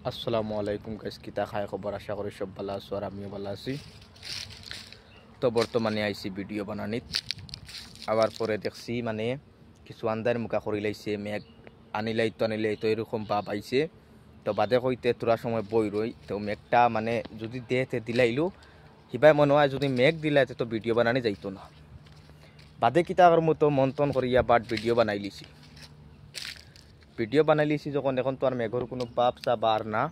আসসালামু আলাইকুম গাইস, কিতা খায় খবর? আশা করি সব ভালো আছো আর আমিও ভালো আছি। তো বর্তমানে আইছি ভিডিও বানানিত। আবার পরে দেখছি মানে কিছু আন্দার মুখা করি লাইছে, মেঘ আনিলাই তো এরকম ভাব আইছে। তো বাদে কইতে তোরা সময় বই রই, তো মেঘটা মানে যদি দেহতে দিলাইলো হিবাই মনে হয় যদি মেঘ দিলাইতে তো ভিডিও বানানি যাইতো না। বাদে কিতার মতো মন্থন করিয়া বাট ভিডিও বানাই লিছি যখন, এখন তো আর মেঘর কোনো বাপ সাপ আর না।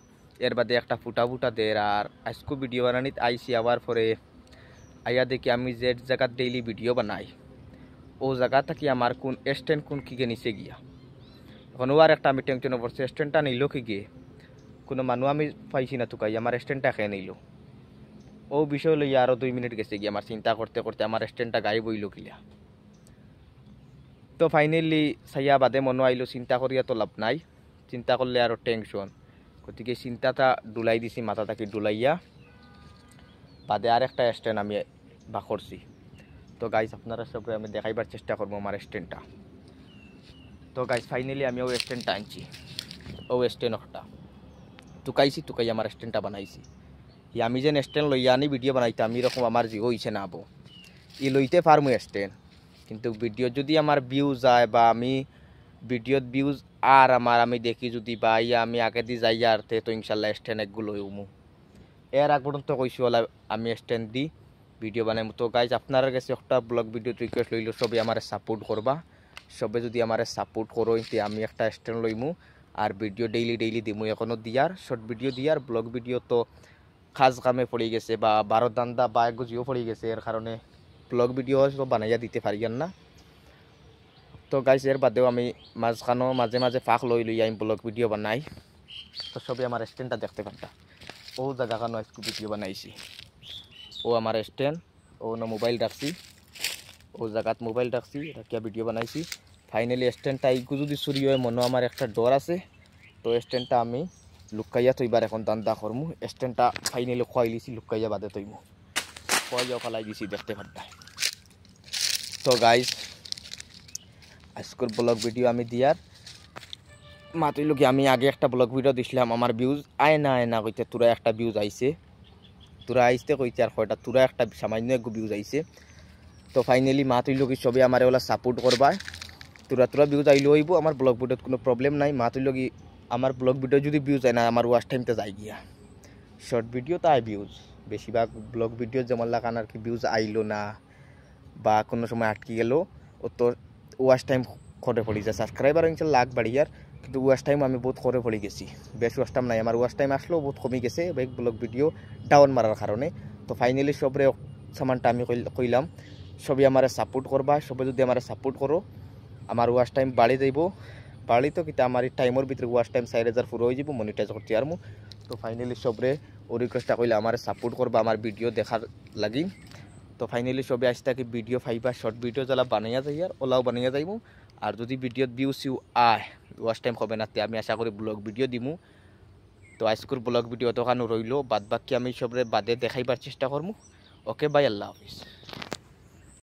এর বাদে একটা ফুটা ফুটা দের আর আজকু ভিডিও বানানিত আইসি। আবার পরে আইয়া দেখি আমি যে জায়গাত ডেইলি ভিডিও বানাই ও জায়গা থাকি আমার কোন স্ট্যান্ড কোন কিগে নিচে গিয়া। এখন ও আর একটা আমি টেনশনে পড়ছি, স্ট্যান্ডটা নিল কি গিয়ে কোনো মানুষ আমি পাইছি না তুকাই, আমার স্ট্যান্ডটা খেয়ে নিল। ও বিষয় লইয়া আরও 2 মিনিট গেছে গিয়ে আমার চিন্তা করতে করতে আমার স্ট্যান্ডটা গায়েব হইল কিলা। তো ফাইনালি চাইয়া বাদে মনে আইলো চিন্তা করিয়া তো লাভ নাই, চিন্তা করলে আরও টেনশন। গতিকে চিন্তাটা ডুলাই দিছি, মাথা থাকি ডুলাইয়া বাদে আর একটা স্ট্যান্ড আমি বা করছি। তো গাইজ আপনারা সবাই আমি দেখাইবার চেষ্টা করবো আমার স্ট্যান্ডটা। তো গাইজ ফাইনালি আমি ও স্ট্যান্ডটা আনছি, ও স্ট্যান্ড একটা তুকাই আমার স্ট্যান্ডটা বানাইছি। আমি যেন স্ট্যান্ড লইয়া আনি ভিডিও বানাইতাম এরকম আমার যে হইছে না আবো ই লইতে পারমু স্ট্যান্ড, কিন্তু ভিডিও যদি আমার ভিউজ যায় বা আমি ভিডিওত ভিউজ আর আমি দেখি যদি বা ইয়া আমি আগে দিয়ে যাই আর তো ইনশাল্লাহ স্ট্যান্ড একগুলো লইমু। এর আগ পর্যন্ত কইছি ওলা আমি স্ট্যান্ড দি ভিডিও বানাইমু। তো গাইজ আপনার কাছে একটা ব্লগ ভিডিও রিকোয়েস্ট লইল, সবে আমার সাপোর্ট করবা। সবে যদি আমার সাপোর্ট করো তে আমি একটা স্ট্যান্ড লইমু আর ভিডিও ডেইলি দিমু। এখনও দিয়ার শর্ট ভিডিও দিয়ার ব্লগ ভিডিও তো খাস কামে পড়ে গেছে বা 12 দান্দা বা গুজিও পড়ে গেছে, এর কারণে ব্লগ ভিডিও সব বানাইয়া দিতে পারিয়ান না। তো গাইজ এর বাদেও আমি মাঝখানো মাঝে মাঝে ফাঁক লই আমি ব্লগ ভিডিও বানাই। তো সবে আমার স্ট্যান্ডটা দেখতে পারতা, ও জায়গাখানো আজকে ভিডিও বানাইছি। ও আমার স্ট্যান্ড, ও না মোবাইল রাখছি, ও জায়গাত মোবাইল রাখছি রাখিয়া ভিডিও বানাইছি। ফাইনালি স্ট্যান্ডটা এইগু যদি চুরি হয় মনে আমার একটা ডর আছে। তো স্ট্যান্ডটা আমি লুকাইয়া থইবার এখন দান্দা করমু। স্ট্যান্ডটা ফাইনালি খোয়াই লিছি, লুকাইয়া বাদে থইমু, খোয়াইয়া ফেলাই দিছি দেখতে পারতা। তো গাইজ আজকের ব্লগ ভিডিও আমি দিয়ার মাত্রই কি আমি আগে একটা ব্লগ ভিডিও দিছিলাম, আমার ভিউজ আয় না কইতে তোরা একটা ভিউজ আইছে, তোরা আইসতে কইতে আর কয়টা তোরা একটা সামান্য এক ভিউজ আইছে। তো ফাইনালি মাত্রই কি সবে আমার ওলা সাপোর্ট করবা, তোরা ভিউজ আইলেও হইব, আমার ব্লগ ভিডিওত কোনো প্রবলেম নাই। মাত্রই কি আমার ব্লগ ভিডিও যদি ভিউজ হয় না আমার ওয়াচ টাইমতে যাই গিয়া। শর্ট ভিডিও তাই ভিউজ, বেশিরভাগ ব্লগ ভিডিও যেমন লাগান আর কি ভিউজ আইলো না বা কোনো সময় আটকে গেল ও তো ওয়াচ টাইম করে পড়ি যায়। সাবস্ক্রাইবার ইনশাল্লাহ লাখ বাড়িয়ার, কিন্তু ওয়াচ টাইম আমি বহুত করে পড়ে গেছি, বেশ ওয়াচ টাইম নাই আমার, ওয়াচ টাইম আসলেও বহুত কমে গেছে ব্লগ ভিডিও ডাউন মারার কারণে। তো ফাইনালি সবরে সামানটা আমি কইলাম সবই আমার সাপোর্ট করবা। সবে যদি আমার সাপোর্ট করো আমার ওয়াচ টাইম বাড়ি যাইব, বাড়ি তো কিন্তু আমার এই টাইমের ভিতরে ওয়াচ টাইম 4000 পুরো হয়ে যাব, মনিটাইজ করতে পারমু। তো ফাইনালি সবরে ও রিকোয়েস্টটা কইলে আমার সাপোর্ট করবা আমার ভিডিও দেখার লাগি। তো ফাইনালি সবে আজ থাকি ভিডিও ফাইবা শর্ট ভিডিও জ্বালা বানাইয়া যাই আর ওলাও বানাইয়া যাইমু। আর যদি ভিডিওত ভিউ সিউ আয় ওয়াচ টাইম হবে না তে আমি আশা করি ব্লগ ভিডিও দিমু। তো আজকের ব্লগ ভিডিও তো কানো রইল, বাদ বাকি আমি সবরে বাদে দেখাইবার চেষ্টা করমু। ওকে বাই, আল্লাহ হাফিজ।